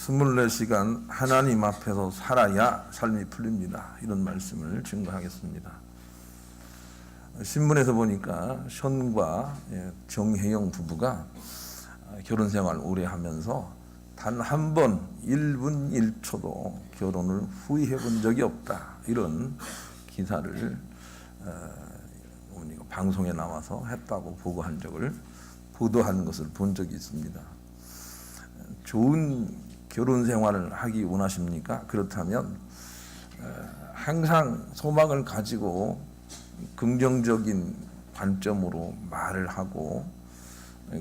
24시간 하나님 앞에서 살아야 삶이 풀립니다. 이런 말씀을 증거하겠습니다. 신문에서 보니까 션과 정혜영 부부가 결혼 생활 오래 하면서 단 한 번 1분 1초도 결혼을 후회해 본 적이 없다. 이런 기사를 방송에 나와서 했다고 보도한 것을 본 적이 있습니다. 좋은 결혼 생활을 하기 원하십니까? 그렇다면 항상 소망을 가지고 긍정적인 관점으로 말을 하고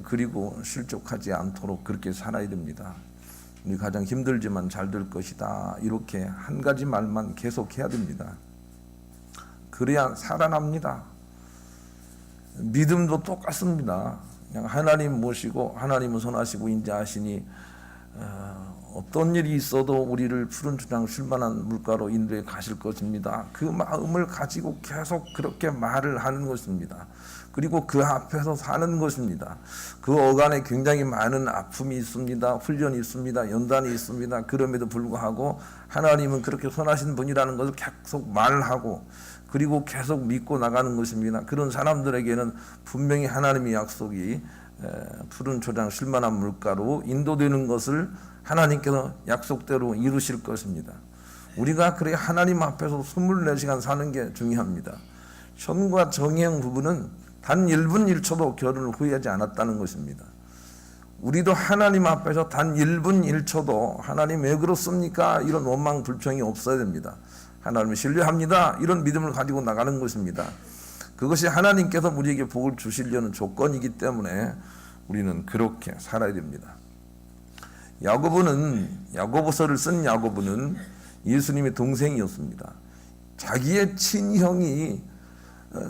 그리고 실족하지 않도록 그렇게 살아야 됩니다. 우리 가장 힘들지만 잘 될 것이다. 이렇게 한 가지 말만 계속해야 됩니다. 그래야 살아납니다. 믿음도 똑같습니다. 그냥 하나님 모시고 하나님은 선하시고 인자하시니 어떤 일이 있어도 우리를 푸른 초장 쉴만한 물가로 인도해 가실 것입니다. 그 마음을 가지고 계속 그렇게 말을 하는 것입니다. 그리고 그 앞에서 사는 것입니다. 그 어간에 굉장히 많은 아픔이 있습니다. 훈련이 있습니다. 연단이 있습니다. 그럼에도 불구하고 하나님은 그렇게 선하신 분이라는 것을 계속 말하고 그리고 계속 믿고 나가는 것입니다. 그런 사람들에게는 분명히 하나님의 약속이 푸른 초장 쉴만한 물가로 인도되는 것을 하나님께서 약속대로 이루실 것입니다. 우리가 그래 하나님 앞에서 24시간 사는 게 중요합니다. 션과 정혜영 부부는 단 1분 1초도 결혼을 후회하지 않았다는 것입니다. 우리도 하나님 앞에서 단 1분 1초도 하나님 왜 그렇습니까? 이런 원망 불평이 없어야 됩니다. 하나님을 신뢰합니다. 이런 믿음을 가지고 나가는 것입니다. 그것이 하나님께서 우리에게 복을 주시려는 조건이기 때문에 우리는 그렇게 살아야 됩니다. 야고보서를 쓴 야고보는 예수님의 동생이었습니다. 자기의 친형이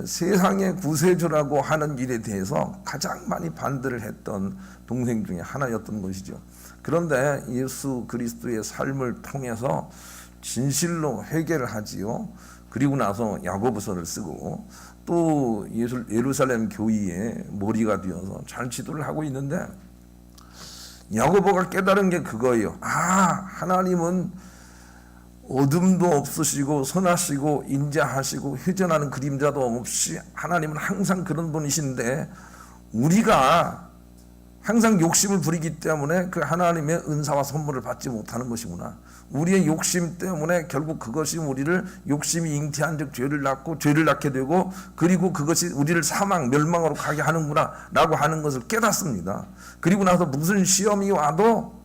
세상의 구세주라고 하는 일에 대해서 가장 많이 반대를 했던 동생 중에 하나였던 것이죠. 그런데 예수 그리스도의 삶을 통해서 진실로 회개를 하지요. 그리고 나서 야고보서를 쓰고 또 예루살렘 교회의 머리가 되어서 잘 지도를 하고 있는데 야고보가 깨달은 게 그거예요. 하나님은 어둠도 없으시고 선하시고 인자하시고 회전하는 그림자도 없이 하나님은 항상 그런 분이신데 우리가 항상 욕심을 부리기 때문에 그 하나님의 은사와 선물을 받지 못하는 것이구나. 우리의 욕심 때문에 결국 그것이 우리를 욕심이 잉태한 즉 죄를 낳게 되고 그리고 그것이 우리를 멸망으로 가게 하는구나 라고 하는 것을 깨닫습니다. 그리고 나서 무슨 시험이 와도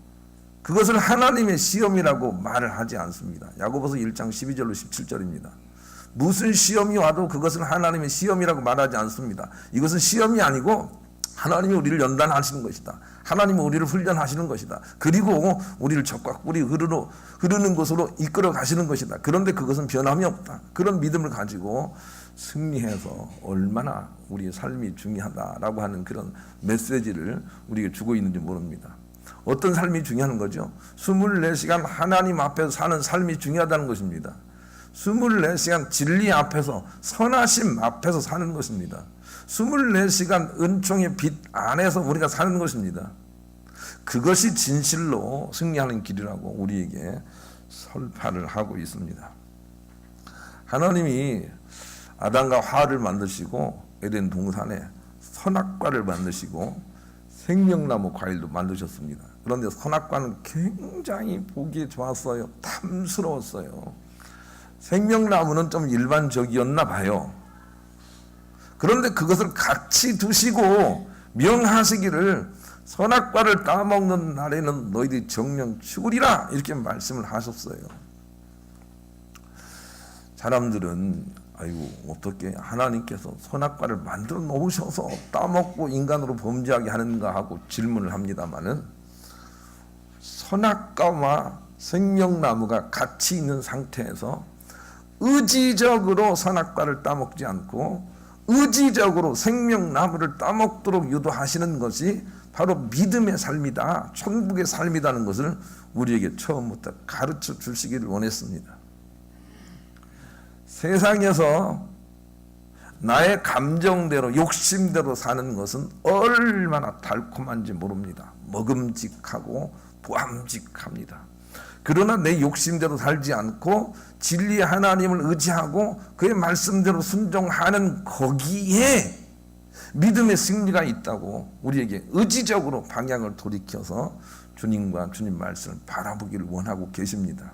그것을 하나님의 시험이라고 말을 하지 않습니다. 야고보서 1장 12절로 17절입니다. 무슨 시험이 와도 그것을 하나님의 시험이라고 말하지 않습니다. 이것은 시험이 아니고 하나님이 우리를 연단하시는 것이다. 하나님이 우리를 훈련하시는 것이다. 그리고 우리를 적과 꿀이 흐르는 곳으로 이끌어 가시는 것이다. 그런데 그것은 변함이 없다. 그런 믿음을 가지고 승리해서 얼마나 우리의 삶이 중요하다라고 하는 그런 메시지를 우리에게 주고 있는지 모릅니다. 어떤 삶이 중요한 거죠? 24시간 하나님 앞에서 사는 삶이 중요하다는 것입니다. 24시간 진리 앞에서 선하심 앞에서 사는 것입니다. 24시간 은총의 빛 안에서 우리가 사는 것입니다. 그것이 진실로 승리하는 길이라고 우리에게 설파를 하고 있습니다. 하나님이 아담과 하와를 만드시고 에덴 동산에 선악과를 만드시고 생명나무 과일도 만드셨습니다. 그런데 선악과는 굉장히 보기에 좋았어요. 탐스러웠어요. 생명나무는 좀 일반적이었나 봐요. 그런데 그것을 같이 두시고 명하시기를 선악과를 따먹는 날에는 너희들이 정령 죽으리라 이렇게 말씀을 하셨어요. 사람들은 어떻게 하나님께서 선악과를 만들어 놓으셔서 따먹고 인간으로 범죄하게 하는가 하고 질문을 합니다마는 선악과와 생명나무가 같이 있는 상태에서 의지적으로 선악과를 따먹지 않고 의지적으로 생명나무를 따먹도록 유도하시는 것이 바로 믿음의 삶이다. 천국의 삶이라는 것을 우리에게 처음부터 가르쳐 주시기를 원했습니다. 세상에서 나의 감정대로 욕심대로 사는 것은 얼마나 달콤한지 모릅니다. 먹음직하고 보암직합니다. 그러나 내 욕심대로 살지 않고 진리의 하나님을 의지하고 그의 말씀대로 순종하는 거기에 믿음의 승리가 있다고 우리에게 의지적으로 방향을 돌이켜서 주님과 주님 말씀을 바라보기를 원하고 계십니다.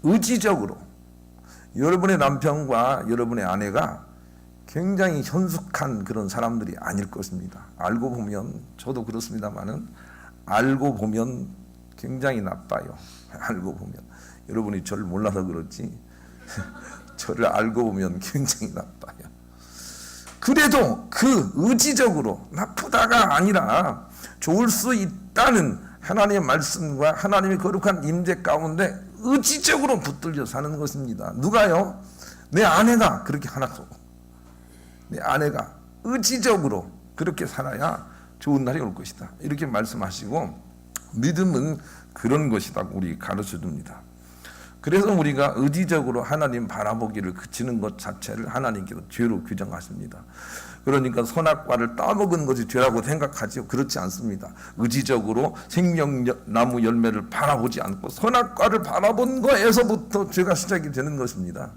의지적으로 여러분의 남편과 여러분의 아내가 굉장히 현숙한 그런 사람들이 아닐 것입니다. 알고 보면 저도 그렇습니다만은 알고 보면 굉장히 나빠요. 알고 보면 여러분이 저를 몰라서 그렇지 저를 알고 보면 굉장히 나빠요. 그래도 그 의지적으로 나쁘다가 아니라 좋을 수 있다는 하나님의 말씀과 하나님의 거룩한 임재 가운데 의지적으로 붙들려 사는 것입니다. 누가요? 내 아내가 그렇게 하나서 내 아내가 의지적으로 그렇게 살아야 좋은 날이 올 것이다. 이렇게 말씀하시고 믿음은 그런 것이다 우리 가르쳐 줍니다. 그래서 우리가 의지적으로 하나님 바라보기를 그치는 것 자체를 하나님께서 죄로 규정하십니다. 그러니까 선악과를 따먹은 것이 죄라고 생각하지요. 그렇지 않습니다. 의지적으로 생명나무 열매를 바라보지 않고 선악과를 바라본 거에서부터 죄가 시작이 되는 것입니다.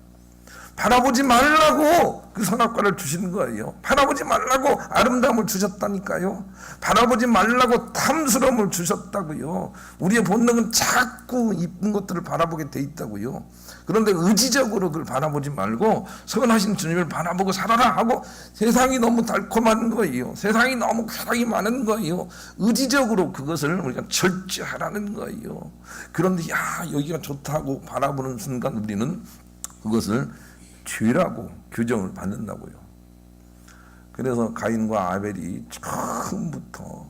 바라보지 말라고 그 선악과를 주신 거예요. 바라보지 말라고 아름다움을 주셨다니까요. 바라보지 말라고 탐스러움을 주셨다고요. 우리의 본능은 자꾸 이쁜 것들을 바라보게 돼 있다고요. 그런데 의지적으로 그걸 바라보지 말고 선하신 주님을 바라보고 살아라 하고 세상이 너무 달콤한 거예요. 세상이 너무 쾌락이 많은 거예요. 의지적으로 그것을 우리가 절제하라는 거예요. 그런데 야 여기가 좋다고 바라보는 순간 우리는 그것을 죄라고 규정을 받는다고요. 그래서 가인과 아벨이 처음부터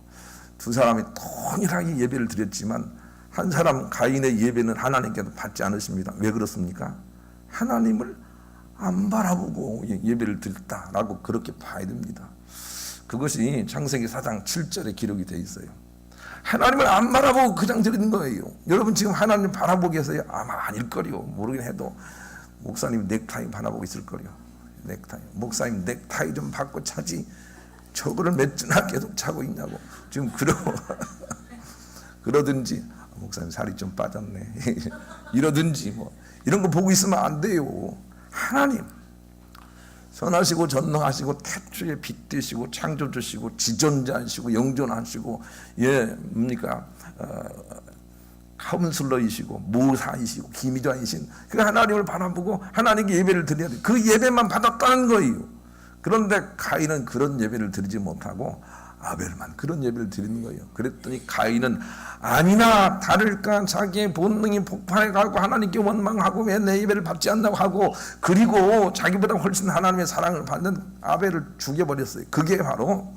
두 사람이 동일하게 예배를 드렸지만 한 사람 가인의 예배는 하나님께서 받지 않으십니다. 왜 그렇습니까? 하나님을 안 바라보고 예배를 드렸다라고 그렇게 봐야 됩니다. 그것이 창세기 4장 7절에 기록이 되어 있어요. 하나님을 안 바라보고 그냥 드리는 거예요. 여러분 지금 하나님 바라보고 계세요? 아마 아닐거리요. 모르긴 해도 목사님 넥타이 바라보고 있을 거요. 넥타이. 목사님 넥타이 좀 바꿔 차지. 저거를 몇 주나 계속 차고 있냐고. 지금 그러든지 목사님 살이 좀 빠졌네. 이러든지 뭐 이런 거 보고 있으면 안 돼요. 하나님 선하시고 전능하시고 태초에 빛 되시고 창조주시고 지존자이시고 영존하시고 뭡니까 카운슬러이시고 모사이시고 기미자이신 그 하나님을 바라보고 하나님께 예배를 드려야 돼. 그 예배만 받았다는 거예요. 그런데 가인은 그런 예배를 드리지 못하고 아벨만 그런 예배를 드리는 거예요. 그랬더니 가인은 아니나 다를까 자기의 본능이 폭발해가고 하나님께 원망하고 왜 내 예배를 받지 않나고 하고 그리고 자기보다 훨씬 하나님의 사랑을 받는 아벨을 죽여버렸어요. 그게 바로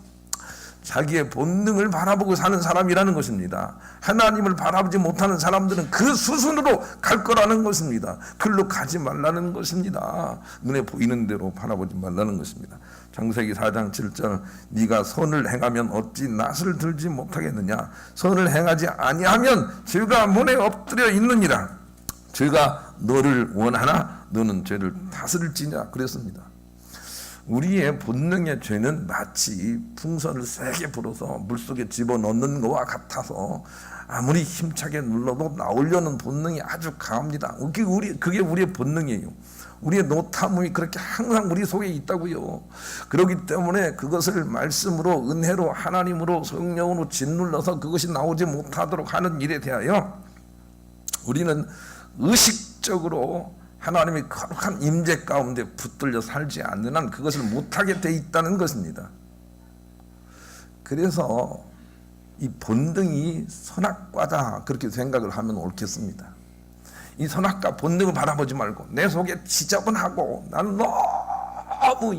자기의 본능을 바라보고 사는 사람이라는 것입니다. 하나님을 바라보지 못하는 사람들은 그 수순으로 갈 거라는 것입니다. 글로 가지 말라는 것입니다. 눈에 보이는 대로 바라보지 말라는 것입니다. 창세기 4장 7절 네가 선을 행하면 어찌 낯을 들지 못하겠느냐. 선을 행하지 아니하면 죄가 문에 엎드려 있느니라. 죄가 너를 원하나 너는 죄를 다스릴지냐 그랬습니다. 우리의 본능의 죄는 마치 풍선을 세게 불어서 물속에 집어넣는 것과 같아서 아무리 힘차게 눌러도 나오려는 본능이 아주 강합니다. 그게 우리의 본능이에요. 우리의 노탐이 그렇게 항상 우리 속에 있다고요. 그렇기 때문에 그것을 말씀으로 은혜로 하나님으로 성령으로 짓눌러서 그것이 나오지 못하도록 하는 일에 대하여 우리는 의식적으로 하나님의 거룩한 임재 가운데 붙들려 살지 않는 한 그것을 못하게 돼 있다는 것입니다. 그래서 이 본능이 선악과다 그렇게 생각을 하면 옳겠습니다. 이 선악과 본능을 바라보지 말고 내 속에 지저분하고 나는 너무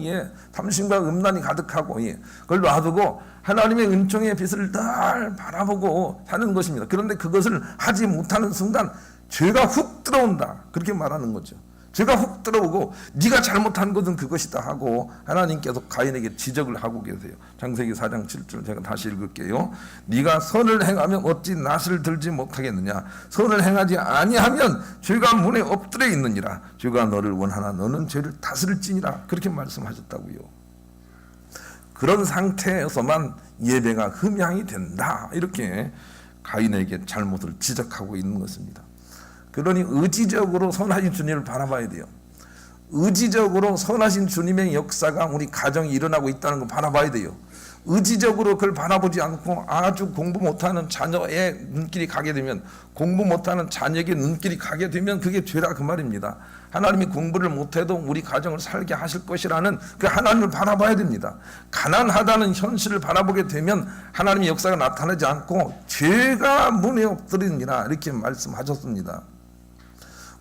탐심과 음란이 가득하고 그걸 놔두고 하나님의 은총의 빛을 늘 바라보고 사는 것입니다. 그런데 그것을 하지 못하는 순간 죄가 훅 들어온다 그렇게 말하는 거죠. 죄가 훅 들어오고 네가 잘못한 것은 그것이다 하고 하나님께서 가인에게 지적을 하고 계세요. 창세기 4장 7절 제가 다시 읽을게요. 네가 선을 행하면 어찌 낯을 들지 못하겠느냐. 선을 행하지 아니하면 죄가 문에 엎드려 있느니라. 죄가 너를 원하나 너는 죄를 다스릴지니라. 그렇게 말씀하셨다고요. 그런 상태에서만 예배가 흠양이 된다 이렇게 가인에게 잘못을 지적하고 있는 것입니다. 그러니 의지적으로 선하신 주님을 바라봐야 돼요. 의지적으로 선하신 주님의 역사가 우리 가정에 일어나고 있다는 걸 바라봐야 돼요. 의지적으로 그걸 바라보지 않고 아주 공부 못하는 자녀의 눈길이 가게 되면, 공부 못하는 자녀에게 눈길이 가게 되면 그게 죄다 그 말입니다. 하나님이 공부를 못해도 우리 가정을 살게 하실 것이라는 그 하나님을 바라봐야 됩니다. 가난하다는 현실을 바라보게 되면 하나님의 역사가 나타나지 않고 죄가 문에 엎드리니라 이렇게 말씀하셨습니다.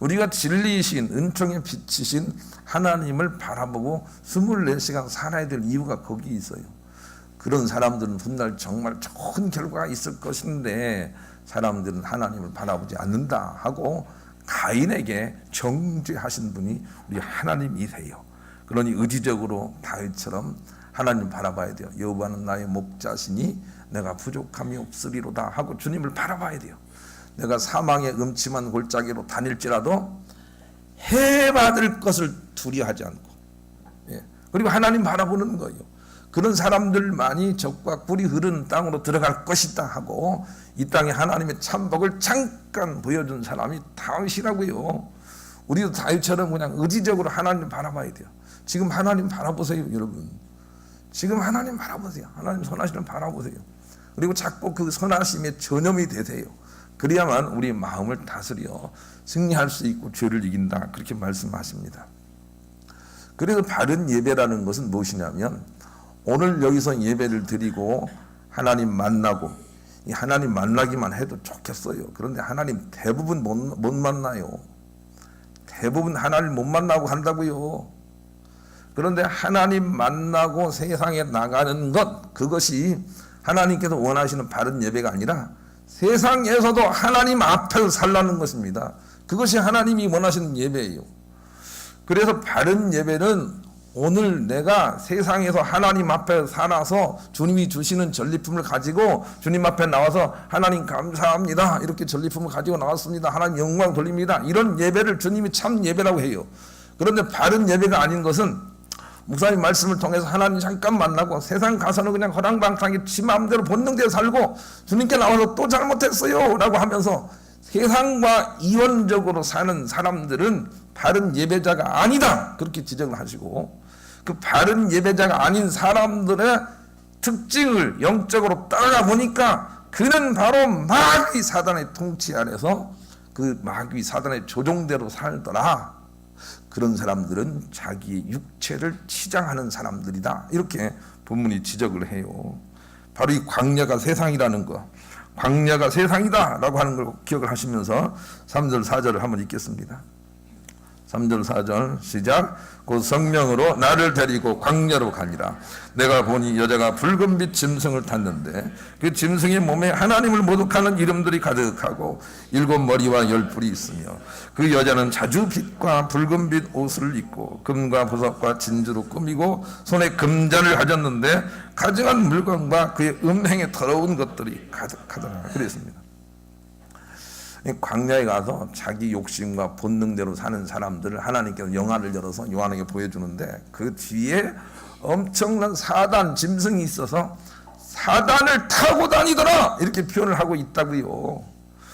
우리가 진리이신 은총의 빛이신 하나님을 바라보고 24시간 살아야 될 이유가 거기 있어요. 그런 사람들은 훗날 정말 좋은 결과가 있을 것인데 사람들은 하나님을 바라보지 않는다 하고 가인에게 정죄하신 분이 우리 하나님이세요. 그러니 의지적으로 다윗처럼 하나님 바라봐야 돼요. 여호와는 나의 목자시니 내가 부족함이 없으리로다 하고 주님을 바라봐야 돼요. 내가 사망의 음침한 골짜기로 다닐지라도 해받을 것을 두려워하지 않고, 그리고 하나님 바라보는 거예요. 그런 사람들만이 적과 꿀이 흐르는 땅으로 들어갈 것이다 하고 이 땅에 하나님의 참복을 잠깐 보여준 사람이 다윗이라고요. 우리도 다윗처럼 그냥 의지적으로 하나님 바라봐야 돼요. 지금 하나님 바라보세요, 여러분. 지금 하나님 바라보세요. 하나님 선하심을 바라보세요. 그리고 자꾸 그 선하심에 전염이 되세요. 그래야만 우리 마음을 다스려 승리할 수 있고 죄를 이긴다, 그렇게 말씀하십니다. 그래서 바른 예배라는 것은 무엇이냐면, 오늘 여기서 예배를 드리고 하나님 만나고, 이 하나님 만나기만 해도 좋겠어요. 그런데 하나님 대부분 못 만나요. 대부분 하나님 못 만나고 한다고요. 그런데 하나님 만나고 세상에 나가는 것, 그것이 하나님께서 원하시는 바른 예배가 아니라 세상에서도 하나님 앞에서 살라는 것입니다. 그것이 하나님이 원하시는 예배예요. 그래서 바른 예배는 오늘 내가 세상에서 하나님 앞에 살아서 주님이 주시는 전리품을 가지고 주님 앞에 나와서 하나님 감사합니다, 이렇게 전리품을 가지고 나왔습니다, 하나님 영광 돌립니다, 이런 예배를 주님이 참 예배라고 해요. 그런데 바른 예배가 아닌 것은 목사님 말씀을 통해서 하나님 잠깐 만나고 세상 가서는 그냥 허랑방탕하게 지 마음대로 본능대로 살고 주님께 나와서 또 잘못했어요 라고 하면서 세상과 이원적으로 사는 사람들은 바른 예배자가 아니다, 그렇게 지적을 하시고, 그 바른 예배자가 아닌 사람들의 특징을 영적으로 따라가 보니까 그는 바로 마귀 사단의 통치 아래서 그 마귀 사단의 조종대로 살더라. 그런 사람들은 자기의 육체를 치장하는 사람들이다, 이렇게 본문이 지적을 해요. 바로 이 광야가 세상이라는 거, 광야가 세상이다 라고 하는 걸 기억을 하시면서 3절 4절을 한번 읽겠습니다. 3절 4절 시작. 곧 성령으로 나를 데리고 광야로 가니라. 내가 보니 여자가 붉은빛 짐승을 탔는데 그 짐승의 몸에 하나님을 모독하는 이름들이 가득하고 7머리와 10뿔이 있으며 그 여자는 자주빛과 붉은빛 옷을 입고 금과 보석과 진주로 꾸미고 손에 금잔을 가졌는데 가증한 물건과 그의 음행에 더러운 것들이 가득하더라, 그랬습니다. 광야에 가서 자기 욕심과 본능대로 사는 사람들을 하나님께서 영화를 열어서 요한에게 보여주는데 그 뒤에 엄청난 사단 짐승이 있어서 사단을 타고 다니더라, 이렇게 표현을 하고 있다고요.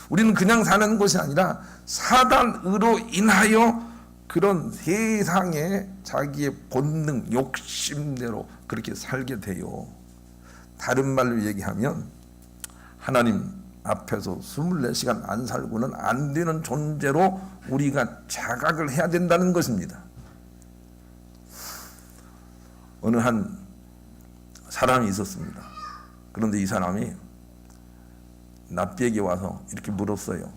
우리는 그냥 사는 것이 아니라 사단으로 인하여 그런 세상에 자기의 본능 욕심대로 그렇게 살게 돼요. 다른 말로 얘기하면 하나님 앞에서 24시간 안 살고는 안 되는 존재로 우리가 자각을 해야 된다는 것입니다. 어느 한 사람이 있었습니다. 그런데 이 사람이 납비에게 와서 이렇게 물었어요.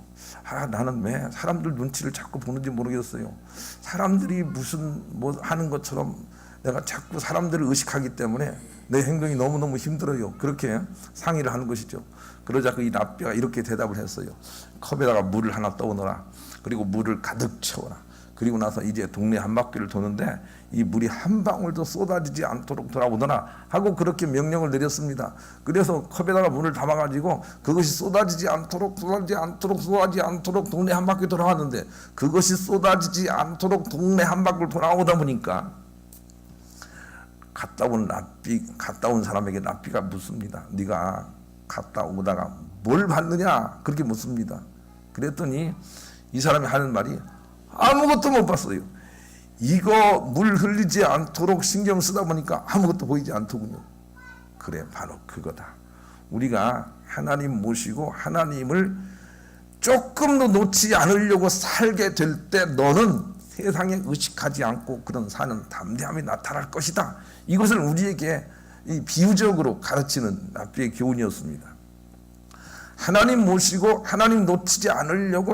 나는 왜 사람들 눈치를 자꾸 보는지 모르겠어요. 사람들이 무슨 뭐 하는 것처럼 내가 자꾸 사람들을 의식하기 때문에 내 행동이 너무너무 힘들어요. 그렇게 상의를 하는 것이죠. 그러자 이 납비가 이렇게 대답을 했어요. 컵에다가 물을 하나 떠오너라. 그리고 물을 가득 채워라. 그리고 나서 이제 동네 한 바퀴를 도는데 이 물이 한 방울도 쏟아지지 않도록 돌아오더라 하고 그렇게 명령을 내렸습니다. 그래서 컵에다가 물을 담아가지고 그것이 쏟아지지 않도록 동네 한 바퀴 돌아왔는데 그것이 쏟아지지 않도록 동네 한 바퀴를 돌아오다 보니까 갔다 온 사람에게 납비가 묻습니다. 네가 갔다 오다가 뭘 받느냐 그렇게 묻습니다. 그랬더니 이 사람이 하는 말이 아무것도 못 봤어요. 이거 물 흘리지 않도록 신경 쓰다 보니까 아무것도 보이지 않더군요. 그래, 바로 그거다. 우리가 하나님 모시고 하나님을 조금도 놓지 않으려고 살게 될 때 너는 세상에 의식하지 않고 그런 사는 담대함이 나타날 것이다. 이것을 우리에게 비유적으로 가르치는 랍비의 교훈이었습니다. 하나님 모시고 하나님 놓치지 않으려고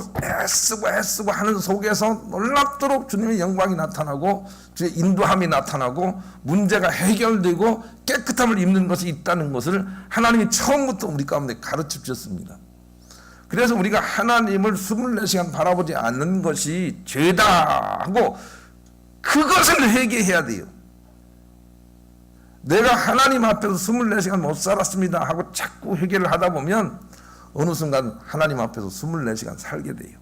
애쓰고 하는 속에서 놀랍도록 주님의 영광이 나타나고 주의 인도함이 나타나고 문제가 해결되고 깨끗함을 입는 것이 있다는 것을 하나님이 처음부터 우리 가운데 가르쳐 주셨습니다. 그래서 우리가 하나님을 24시간 바라보지 않는 것이 죄다 하고 그것을 회개해야 돼요. 내가 하나님 앞에서 24시간 못 살았습니다 하고 자꾸 회개를 하다 보면 어느 순간 하나님 앞에서 24시간 살게 돼요.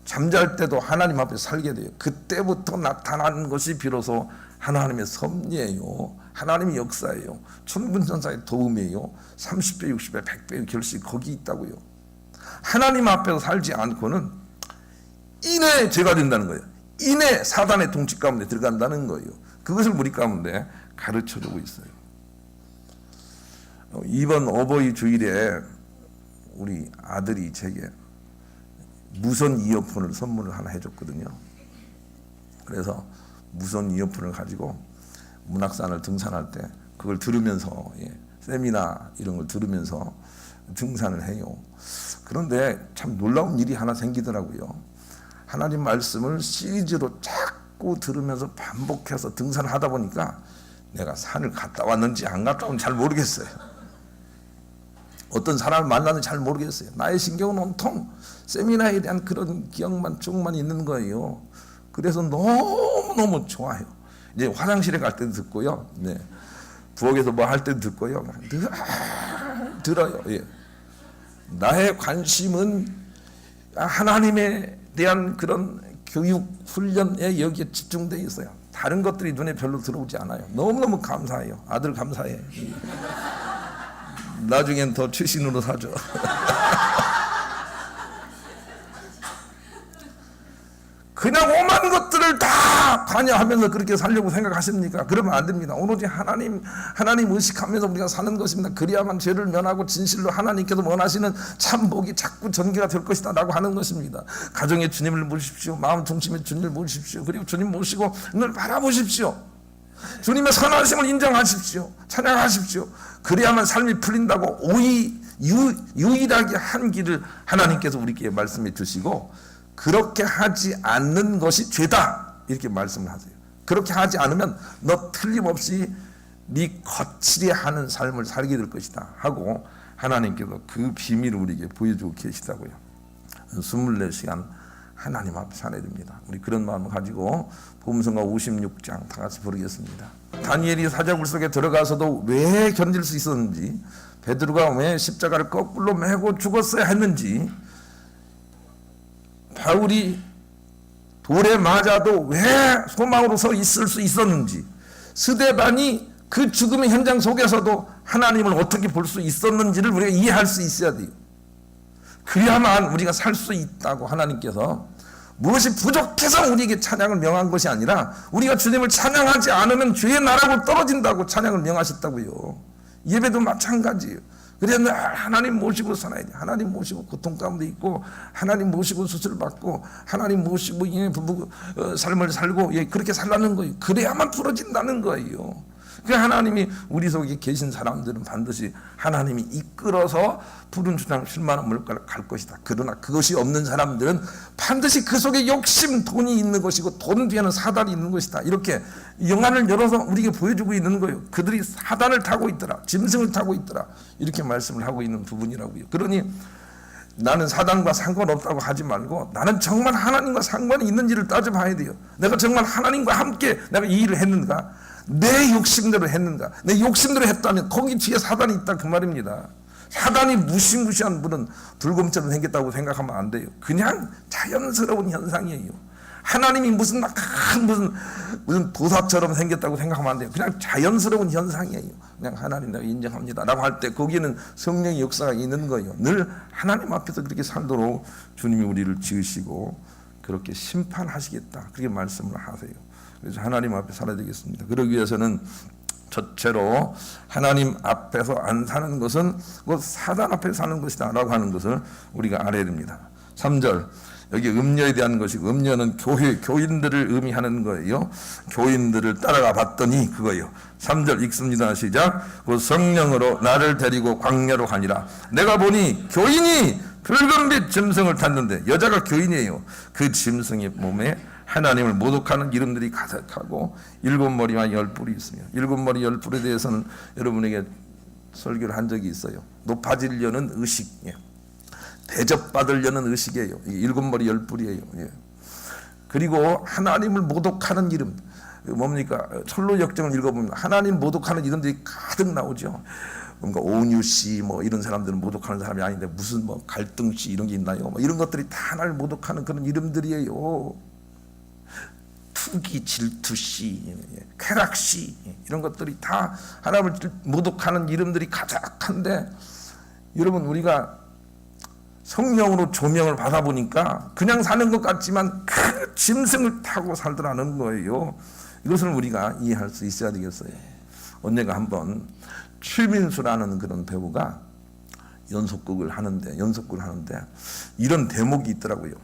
잠잘 때도 하나님 앞에 살게 돼요. 그때부터 나타나는 것이 비로소 하나님의 섭리예요. 하나님의 역사예요. 천군천사의 도움이에요. 30배, 60배, 100배의 결실이 거기 있다고요. 하나님 앞에서 살지 않고는 이내 죄가 된다는 거예요. 이내 사단의 통치 가운데 들어간다는 거예요. 그것을 우리 가운데 가르쳐주고 있어요. 이번 어버이 주일에 우리 아들이 제게 무선 이어폰을 선물을 하나 해줬거든요. 그래서 무선 이어폰을 가지고 문학산을 등산할 때 그걸 들으면서 세미나 이런 걸 들으면서 등산을 해요. 그런데 참 놀라운 일이 하나 생기더라고요. 하나님 말씀을 시리즈로 자꾸 들으면서 반복해서 등산을 하다 보니까 내가 산을 갔다 왔는지 안 갔다 왔는지 잘 모르겠어요. 어떤 사람을 만나는지 잘 모르겠어요. 나의 신경은 온통 세미나에 대한 그런 기억만 쭉만 있는 거예요. 그래서 너무너무 좋아요. 이제 화장실에 갈 때도 듣고요. 네. 부엌에서 뭐 할 때도 듣고요. 들어요. 예. 나의 관심은 하나님에 대한 그런 교육, 훈련에 여기에 집중되어 있어요. 다른 것들이 눈에 별로 들어오지 않아요. 너무너무 감사해요. 아들 감사해. 나중엔 더 최신으로 사줘. 그냥 오만 것들을 다 관여하면서 그렇게 살려고 생각하십니까? 그러면 안 됩니다. 오로지 하나님 의식하면서 우리가 사는 것입니다. 그래야만 죄를 면하고 진실로 하나님께서 원하시는 참 복이 자꾸 전개가 될 것이다 라고 하는 것입니다. 가정에 주님을 모십시오. 마음 중심에 주님을 모십시오. 그리고 주님 모시고 늘 바라보십시오. 주님의 선하심을 인정하십시오. 찬양하십시오. 그래야만 삶이 풀린다고 유일하게 한 길을 하나님께서 우리에게 말씀해 주시고 그렇게 하지 않는 것이 죄다 이렇게 말씀을 하세요. 그렇게 하지 않으면 너 틀림없이 네 거칠이 하는 삶을 살게 될 것이다 하고 하나님께서 그 비밀을 우리에게 보여주고 계시다고요. 24시간 하나님 앞에 살아야 됩니다. 우리 그런 마음을 가지고 복음성가 56장 다 같이 부르겠습니다. 다니엘이 사자굴 속에 들어가서도 왜 견딜 수 있었는지, 베드로가 왜 십자가를 거꾸로 메고 죽었어야 했는지, 바울이 돌에 맞아도 왜 소망으로 서 있을 수 있었는지, 스데반이 그 죽음의 현장 속에서도 하나님을 어떻게 볼 수 있었는지를 우리가 이해할 수 있어야 돼요. 그래야만 우리가 살 수 있다고 하나님께서 무엇이 부족해서 우리에게 찬양을 명한 것이 아니라 우리가 주님을 찬양하지 않으면 죄의 나라로 떨어진다고 찬양을 명하셨다고요. 예배도 마찬가지예요. 그래서 하나님 모시고 살아야 돼. 하나님 모시고 고통 가운데 있고 하나님 모시고 수술받고 하나님 모시고 부부 삶을 살고 그렇게 살라는 거예요. 그래야만 풀어진다는 거예요. 그 하나님이 우리 속에 계신 사람들은 반드시 하나님이 이끌어서 푸른 주장 쉴만한 물가를 갈 것이다. 그러나 그것이 없는 사람들은 반드시 그 속에 욕심, 돈이 있는 것이고 돈 뒤에는 사단이 있는 것이다. 이렇게 영안을 열어서 우리에게 보여주고 있는 거예요. 그들이 사단을 타고 있더라. 짐승을 타고 있더라. 이렇게 말씀을 하고 있는 부분이라고요. 그러니 나는 사단과 상관없다고 하지 말고 나는 정말 하나님과 상관이 있는지를 따져봐야 돼요. 내가 정말 하나님과 함께 내가 이 일을 했는가? 내 욕심대로 했는가? 내 욕심대로 했다면 거기 뒤에 사단이 있다 그 말입니다. 사단이 무시무시한 분은 불곰처럼 생겼다고 생각하면 안 돼요. 그냥 자연스러운 현상이에요. 하나님이 무슨 도사처럼 생겼다고 생각하면 안 돼요. 그냥 자연스러운 현상이에요. 그냥 하나님 내가 인정합니다 라고 할 때 거기에는 성령의 역사가 있는 거예요. 늘 하나님 앞에서 그렇게 살도록 주님이 우리를 지으시고 그렇게 심판하시겠다 그렇게 말씀을 하세요. 그래서 하나님 앞에 살아야 되겠습니다. 그러기 위해서는 첫째로 하나님 앞에서 안 사는 것은 곧 사단 앞에 사는 것이다 라고 하는 것을 우리가 알아야 됩니다. 3절 여기 음녀에 대한 것이고, 음녀는 교인들을 의미하는 거예요. 교인들을 따라가 봤더니 그거예요. 3절 읽습니다. 시작. 그 성령으로 나를 데리고 광야로 가니라. 내가 보니 교인이 붉은빛 짐승을 탔는데, 여자가 교인이에요. 그 짐승의 몸에 하나님을 모독하는 이름들이 가득하고 7머리와 10뿔이 있으며, 7머리 10뿔에 대해서는 여러분에게 설교를 한 적이 있어요. 높아지려는 의식, 대접받으려는 의식이에요. 7머리 10뿔이에요. 그리고 하나님을 모독하는 이름, 뭡니까? 철로 역정을 읽어보면 하나님 모독하는 이름들이 가득 나오죠. 뭔가 온유씨 이런 사람들은 모독하는 사람이 아닌데 무슨 갈등씨 이런 게 있나요? 이런 것들이 다 하나님을 모독하는 그런 이름들이에요. 투기, 질투씨, 쾌락씨 이런 것들이 다 하나님을 모독하는 이름들이 가득한데, 여러분 우리가 성령으로 조명을 받아보니까 그냥 사는 것 같지만 그 짐승을 타고 살더라는 거예요. 이것을 우리가 이해할 수 있어야 되겠어요. 언젠가 한번 최민수라는 그런 배우가 연속극을 하는데 이런 대목이 있더라고요.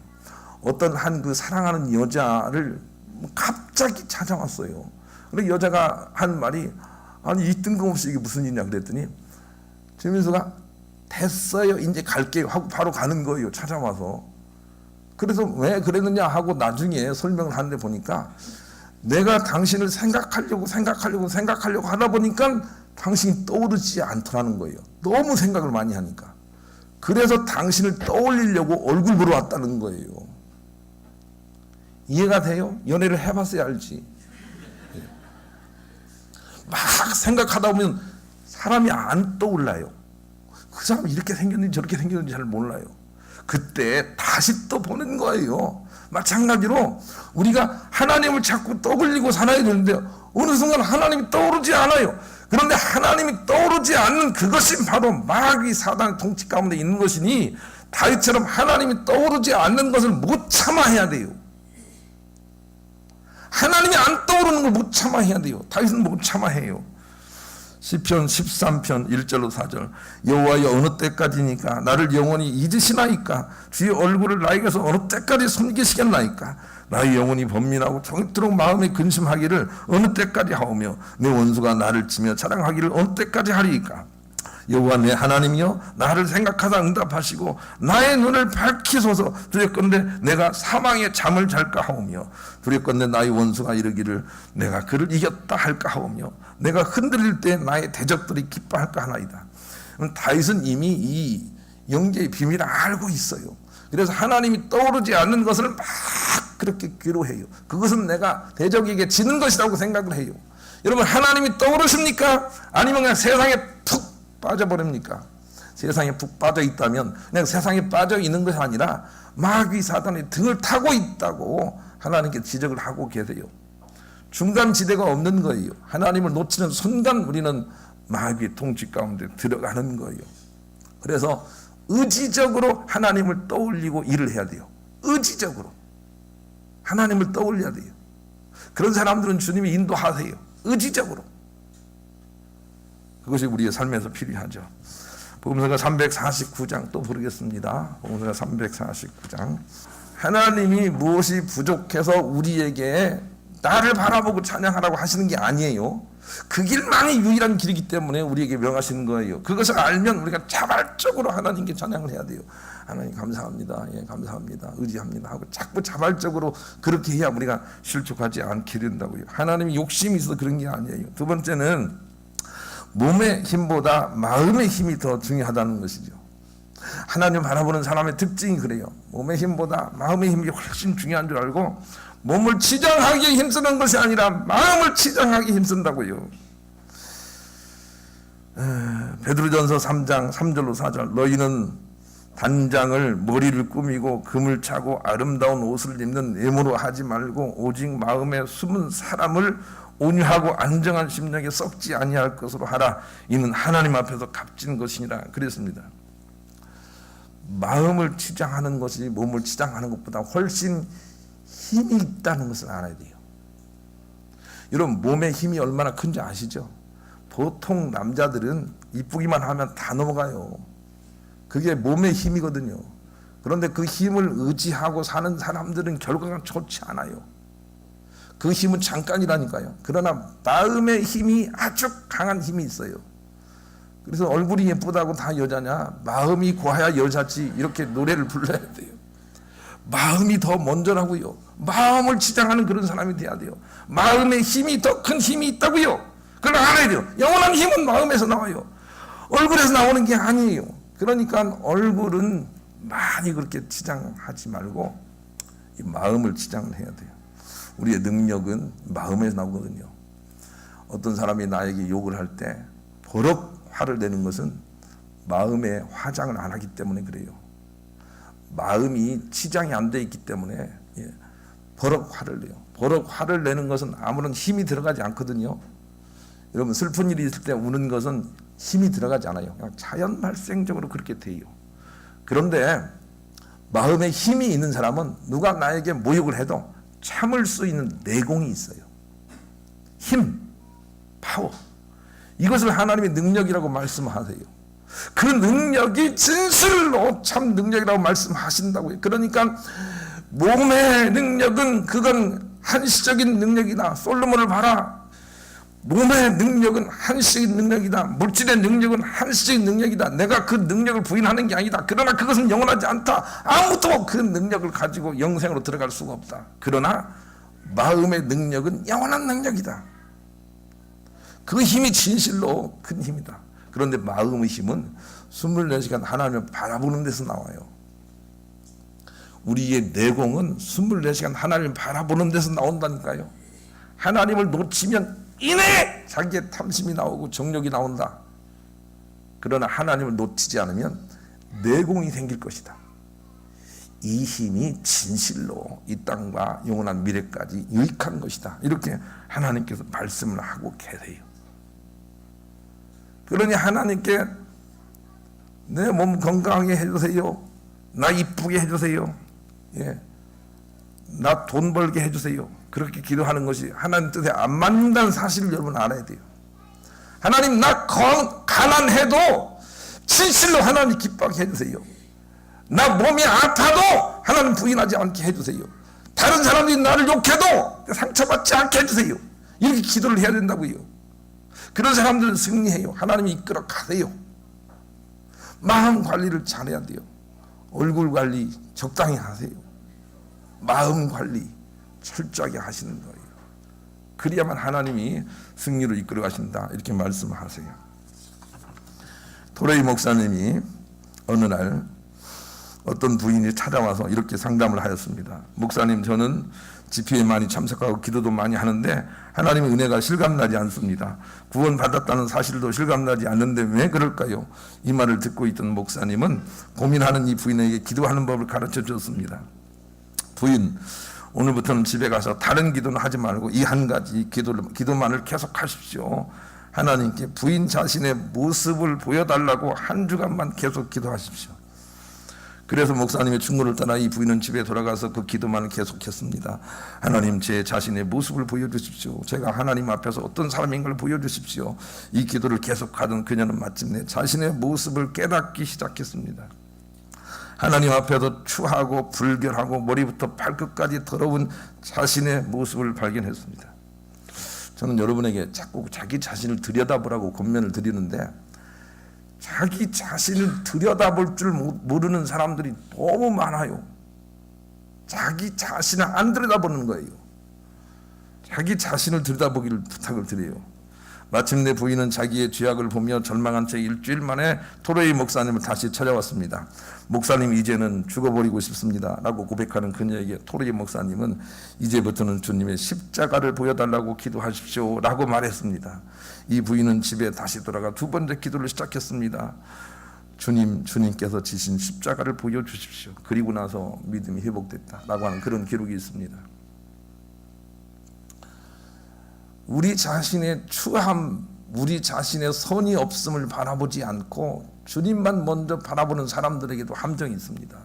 어떤 한 그 사랑하는 여자를 갑자기 찾아왔어요. 근데 여자가 한 말이, 아니 이 뜬금없이 이게 무슨 일이냐 그랬더니 최민수가 됐어요 이제 갈게요 하고 바로 가는 거예요. 찾아와서. 그래서 왜 그랬느냐 하고 나중에 설명을 하는데 보니까, 내가 당신을 생각하려고 하다 보니까 당신이 떠오르지 않더라는 거예요. 너무 생각을 많이 하니까. 그래서 당신을 떠올리려고 얼굴 보러 왔다는 거예요. 이해가 돼요? 연애를 해봤어야 알지. 막 생각하다 보면 사람이 안 떠올라요. 그 사람이 이렇게 생겼는지 저렇게 생겼는지 잘 몰라요. 그때 다시 또 보는 거예요. 마찬가지로 우리가 하나님을 자꾸 떠올리고 살아야 되는데 어느 순간 하나님이 떠오르지 않아요. 그런데 하나님이 떠오르지 않는 그것이 바로 마귀 사단의 통치 가운데 있는 것이니, 다윗처럼 하나님이 떠오르지 않는 것을 못 참아해야 돼요. 하나님이 안 떠오르는 걸 못 참아해야 돼요. 다윗은 못 참아해요. 시편 13편 1절로 4절. 여호와여 어느 때까지니까 나를 영원히 잊으시나이까? 주의 얼굴을 나에게서 어느 때까지 숨기시겠나이까? 나의 영혼이 번민하고 종일토록 마음에 근심하기를 어느 때까지 하오며 내 원수가 나를 치며 자랑하기를 어느 때까지 하리이까? 여호와 내 하나님이여 나를 생각하사 응답하시고 나의 눈을 밝히소서. 두렵건대 내가 사망의 잠을 잘까 하오며 두렵건대 나의 원수가 이르기를 내가 그를 이겼다 할까 하오며 내가 흔들릴 때 나의 대적들이 기뻐할까 하나이다. 다윗은 이미 이 영계의 비밀을 알고 있어요. 그래서 하나님이 떠오르지 않는 것을 막 그렇게 괴로워해요. 그것은 내가 대적에게 지는 것이라고 생각을 해요. 여러분 하나님이 떠오르십니까? 아니면 그냥 세상에 푹 빠져버립니까? 세상에 푹 빠져 있다면 그냥 세상에 빠져 있는 것이 아니라 마귀 사단의 등을 타고 있다고 하나님께 지적을 하고 계세요. 중간 지대가 없는 거예요. 하나님을 놓치는 순간 우리는 마귀의 통치 가운데 들어가는 거예요. 그래서 의지적으로 하나님을 떠올리고 일을 해야 돼요. 의지적으로 하나님을 떠올려야 돼요. 그런 사람들은 주님이 인도하세요. 의지적으로. 그것이 우리의 삶에서 필요하죠. 복음서가 349장 또 부르겠습니다. 복음서가 349장. 하나님이 무엇이 부족해서 우리에게 나를 바라보고 찬양하라고 하시는 게 아니에요. 그 길만이 유일한 길이기 때문에 우리에게 명하시는 거예요. 그것을 알면 우리가 자발적으로 하나님께 찬양을 해야 돼요. 하나님 감사합니다. 예, 감사합니다. 의지합니다. 하고 자꾸 자발적으로 그렇게 해야 우리가 실족하지 않게 된다고요. 하나님이 욕심이 있어서 그런 게 아니에요. 두 번째는 몸의 힘보다 마음의 힘이 더 중요하다는 것이죠. 하나님 바라보는 사람의 특징이 그래요. 몸의 힘보다 마음의 힘이 훨씬 중요한 줄 알고 몸을 치장하기에 힘쓰는 것이 아니라 마음을 치장하기에 힘쓴다고요. 베드로전서 3장 3절로 4절. 너희는 단장을 머리를 꾸미고 금을 차고 아름다운 옷을 입는 외모로 하지 말고 오직 마음에 숨은 사람을 온유하고 안정한 심령에 썩지 아니할 것으로 하라. 이는 하나님 앞에서 값진 것이니라 그랬습니다. 마음을 치장하는 것이 몸을 치장하는 것보다 훨씬 힘이 있다는 것을 알아야 돼요. 여러분, 몸의 힘이 얼마나 큰지 아시죠? 보통 남자들은 이쁘기만 하면 다 넘어가요. 그게 몸의 힘이거든요. 그런데 그 힘을 의지하고 사는 사람들은 결과가 좋지 않아요. 그 힘은 잠깐이라니까요. 그러나 마음의 힘이 아주 강한 힘이 있어요. 그래서 얼굴이 예쁘다고 다 여자냐? 마음이 고와야 여자지. 이렇게 노래를 불러야 돼요. 마음이 더 먼저라고요. 마음을 치장하는 그런 사람이 돼야 돼요. 마음의 힘이 더 큰 힘이 있다고요. 그걸 알아야 돼요. 영원한 힘은 마음에서 나와요. 얼굴에서 나오는 게 아니에요. 그러니까 얼굴은 많이 그렇게 치장하지 말고 이 마음을 치장을 해야 돼요. 우리의 능력은 마음에서 나오거든요. 어떤 사람이 나에게 욕을 할 때 버럭 화를 내는 것은 마음에 화장을 안 하기 때문에 그래요. 마음이 치장이 안 돼 있기 때문에 버럭 화를 내요. 버럭 화를 내는 것은 아무런 힘이 들어가지 않거든요. 여러분, 슬픈 일이 있을 때 우는 것은 힘이 들어가지 않아요. 그냥 자연 발생적으로 그렇게 돼요. 그런데 마음에 힘이 있는 사람은 누가 나에게 모욕을 해도 참을 수 있는 내공이 있어요. 힘, 파워. 이것을 하나님의 능력이라고 말씀하세요. 그 능력이 진실로 참 능력이라고 말씀하신다고요. 그러니까 몸의 능력은 그건 한시적인 능력이다. 솔로몬을 봐라. 몸의 능력은 한시적인 능력이다. 물질의 능력은 한시적인 능력이다. 내가 그 능력을 부인하는 게 아니다. 그러나 그것은 영원하지 않다. 아무도 그 능력을 가지고 영생으로 들어갈 수가 없다. 그러나 마음의 능력은 영원한 능력이다. 그 힘이 진실로 큰 힘이다. 그런데 마음의 힘은 24시간 하나님을 바라보는 데서 나와요. 우리의 내공은 24시간 하나님을 바라보는 데서 나온다니까요. 하나님을 놓치면 이내 자기의 탐심이 나오고 정욕이 나온다. 그러나 하나님을 놓치지 않으면 내공이 생길 것이다. 이 힘이 진실로 이 땅과 영원한 미래까지 유익한 것이다. 이렇게 하나님께서 말씀을 하고 계세요. 그러니 하나님께 내 몸 건강하게 해주세요. 나 이쁘게 해주세요. 나 돈 벌게 해주세요. 그렇게 기도하는 것이 하나님 뜻에 안 맞는다는 사실을 여러분 알아야 돼요. 하나님, 나 가난해도 진실로 하나님 기뻐하게 해주세요. 나 몸이 아파도 하나님 부인하지 않게 해주세요. 다른 사람들이 나를 욕해도 상처받지 않게 해주세요. 이렇게 기도를 해야 된다고요. 그런 사람들은 승리해요. 하나님이 이끌어 가세요. 마음 관리를 잘해야 돼요. 얼굴 관리 적당히 하세요. 마음 관리 철저하게 하시는 거예요. 그래야만 하나님이 승리로 이끌어 가신다. 이렇게 말씀하세요. 도레이 목사님이 어느 날 어떤 부인이 찾아와서 이렇게 상담을 하였습니다. 목사님, 저는 집회에 많이 참석하고 기도도 많이 하는데 하나님의 은혜가 실감나지 않습니다. 구원받았다는 사실도 실감나지 않는데 왜 그럴까요? 이 말을 듣고 있던 목사님은 고민하는 이 부인에게 기도하는 법을 가르쳐 줬습니다. 부인, 오늘부터는 집에 가서 다른 기도는 하지 말고 이 한 가지 기도만을 계속 하십시오. 하나님께 부인 자신의 모습을 보여달라고 한 주간만 계속 기도하십시오. 그래서 목사님의 충고를 따라 이 부인은 집에 돌아가서 그 기도만을 계속했습니다. 하나님, 제 자신의 모습을 보여주십시오. 제가 하나님 앞에서 어떤 사람인 걸 보여주십시오. 이 기도를 계속하던 그녀는 마침내 자신의 모습을 깨닫기 시작했습니다. 하나님 앞에서 추하고 불결하고 머리부터 발끝까지 더러운 자신의 모습을 발견했습니다. 저는 여러분에게 자꾸 자기 자신을 들여다보라고 권면을 드리는데 자기 자신을 들여다볼 줄 모르는 사람들이 너무 많아요. 자기 자신을 안 들여다보는 거예요. 자기 자신을 들여다보기를 부탁을 드려요. 마침내 부인은 자기의 죄악을 보며 절망한 채 일주일 만에 토레이 목사님을 다시 찾아왔습니다. 목사님, 이제는 죽어버리고 싶습니다 라고 고백하는 그녀에게 토레이 목사님은 이제부터는 주님의 십자가를 보여달라고 기도하십시오 라고 말했습니다. 이 부인은 집에 다시 돌아가 두 번째 기도를 시작했습니다. 주님께서 지신 십자가를 보여주십시오. 그리고 나서 믿음이 회복됐다라고 하는 그런 기록이 있습니다. 우리 자신의 추함, 우리 자신의 선이 없음을 바라보지 않고 주님만 먼저 바라보는 사람들에게도 함정이 있습니다.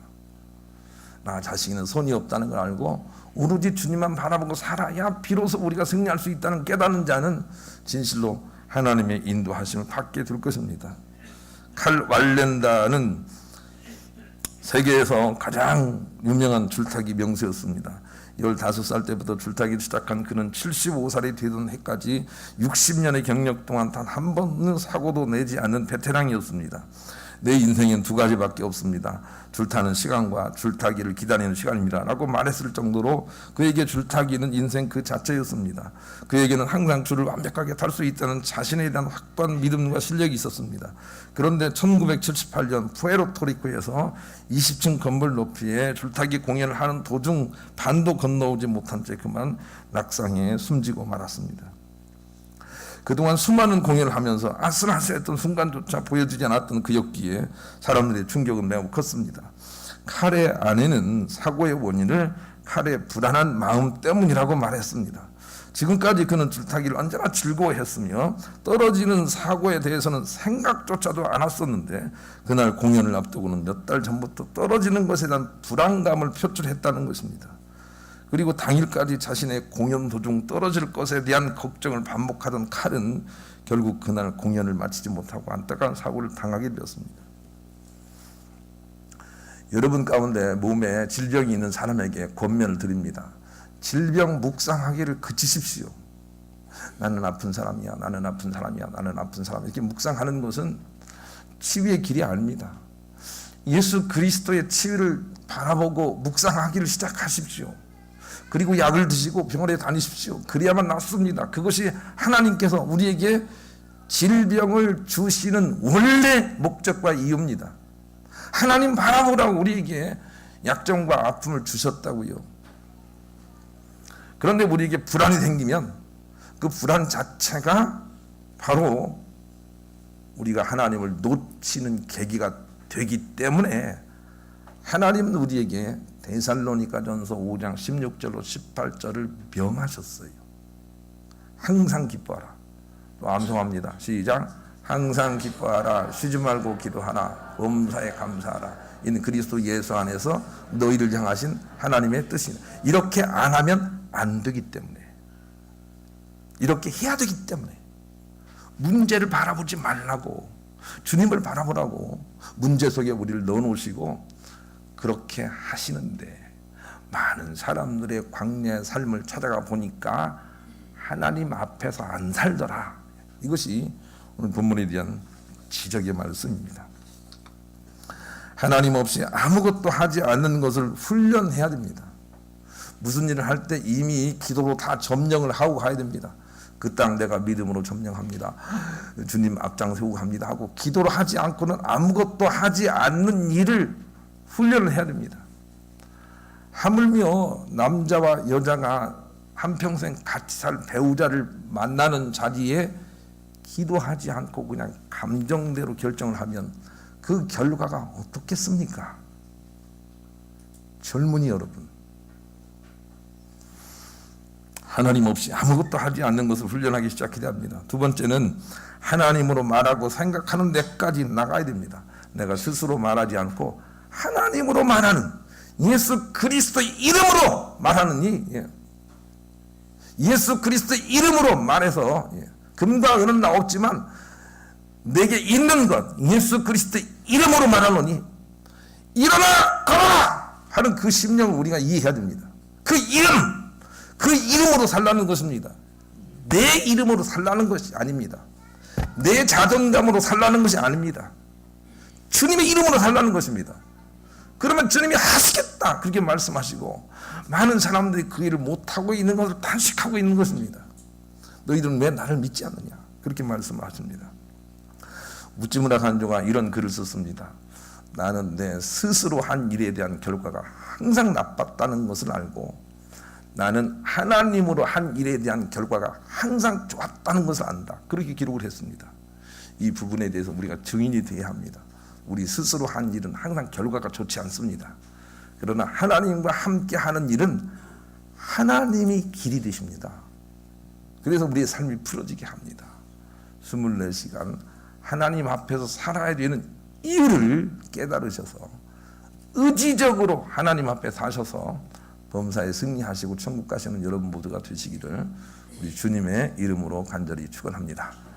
나 자신은 선이 없다는 걸 알고 오로지 주님만 바라보고 살아야 비로소 우리가 승리할 수 있다는 깨닫는 자는 진실로 하나님의 인도하심을 받게 될 것입니다. 칼 왈렌다는 세계에서 가장 유명한 줄타기 명수였습니다. 15살 때부터 줄타기를 시작한 그는 75살이 되던 해까지 60년의 경력 동안 단 한 번의 사고도 내지 않는 베테랑이었습니다. 내 인생엔 두 가지밖에 없습니다. 줄타는 시간과 줄타기를 기다리는 시간입니다 라고 말했을 정도로 그에게 줄타기는 인생 그 자체였습니다. 그에게는 항상 줄을 완벽하게 탈 수 있다는 자신에 대한 확고한 믿음과 실력이 있었습니다. 그런데 1978년 푸에르토리코에서 20층 건물 높이에 줄타기 공연을 하는 도중 반도 건너오지 못한 채 그만 낙상해 숨지고 말았습니다. 그동안 수많은 공연을 하면서 아슬아슬했던 순간조차 보여주지 않았던 그였기에 사람들의 충격은 매우 컸습니다. 칼의 아내는 사고의 원인을 칼의 불안한 마음 때문이라고 말했습니다. 지금까지 그는 줄타기를 언제나 즐거워했으며 떨어지는 사고에 대해서는 생각조차도 않았었는데 그날 공연을 앞두고는 몇 달 전부터 떨어지는 것에 대한 불안감을 표출했다는 것입니다. 그리고 당일까지 자신의 공연 도중 떨어질 것에 대한 걱정을 반복하던 칼은 결국 그날 공연을 마치지 못하고 안타까운 사고를 당하게 되었습니다. 여러분 가운데 몸에 질병이 있는 사람에게 권면을 드립니다. 질병 묵상하기를 그치십시오. 나는 아픈 사람이야, 나는 아픈 사람이야, 나는 아픈 사람이야. 이렇게 묵상하는 것은 치유의 길이 아닙니다. 예수 그리스도의 치유를 바라보고 묵상하기를 시작하십시오. 그리고 약을 드시고 병원에 다니십시오. 그래야만 낫습니다. 그것이 하나님께서 우리에게 질병을 주시는 원래 목적과 이유입니다. 하나님 바라보라고 우리에게 약점과 아픔을 주셨다고요. 그런데 우리에게 불안이 생기면 그 불안 자체가 바로 우리가 하나님을 놓치는 계기가 되기 때문에 하나님은 우리에게 데살로니가전서 5장 16절로 18절을 명하셨어요. 항상 기뻐하라. 또 암송합니다. 시작. 항상 기뻐하라. 쉬지 말고 기도하라. 범사에 감사하라. 이는 그리스도 예수 안에서 너희를 향하신 하나님의 뜻이다. 이렇게 안 하면 안 되기 때문에, 이렇게 해야 되기 때문에 문제를 바라보지 말라고, 주님을 바라보라고 문제 속에 우리를 넣어놓으시고 그렇게 하시는데, 많은 사람들의 광야의 삶을 찾아가 보니까 하나님 앞에서 안 살더라. 이것이 오늘 본문에 대한 지적의 말씀입니다. 하나님 없이 아무것도 하지 않는 것을 훈련해야 됩니다. 무슨 일을 할 때 이미 기도로 다 점령을 하고 가야 됩니다. 그 땅 내가 믿음으로 점령합니다. 주님 앞장 세우고 합니다 하고 기도로 하지 않고는 아무것도 하지 않는 일을 훈련을 해야 됩니다. 하물며 남자와 여자가 한평생 같이 살 배우자를 만나는 자리에 기도하지 않고 그냥 감정대로 결정을 하면 그 결과가 어떻겠습니까? 젊은이 여러분, 하나님 없이 아무것도 하지 않는 것을 훈련하기 시작해야 합니다. 두 번째는 하나님으로 말하고 생각하는 데까지 나가야 됩니다. 내가 스스로 말하지 않고 하나님으로 말하는, 예수 그리스도의 이름으로 말하는 예수 그리스도의 이름으로 말해서, 금과 은은 나 없지만 내게 있는 것 예수 그리스도의 이름으로 말하노니 일어나 걸어라 하는 그 심령을 우리가 이해해야 됩니다. 그 이름으로 살라는 것입니다. 내 이름으로 살라는 것이 아닙니다. 내 자존감으로 살라는 것이 아닙니다. 주님의 이름으로 살라는 것입니다. 그러면 주님이 하시겠다 그렇게 말씀하시고, 많은 사람들이 그 일을 못하고 있는 것을 탄식하고 있는 것입니다. 너희들은 왜 나를 믿지 않느냐 그렇게 말씀하십니다. 무찌무라 간조가 이런 글을 썼습니다. 나는 내 스스로 한 일에 대한 결과가 항상 나빴다는 것을 알고, 나는 하나님으로 한 일에 대한 결과가 항상 좋았다는 것을 안다. 그렇게 기록을 했습니다. 이 부분에 대해서 우리가 증인이 되어야 합니다. 우리 스스로 한 일은 항상 결과가 좋지 않습니다. 그러나 하나님과 함께 하는 일은 하나님이 길이 되십니다. 그래서 우리의 삶이 풀어지게 합니다. 24시간 하나님 앞에서 살아야 되는 이유를 깨달으셔서 의지적으로 하나님 앞에 사셔서 범사에 승리하시고 천국 가시는 여러분 모두가 되시기를 우리 주님의 이름으로 간절히 축원합니다.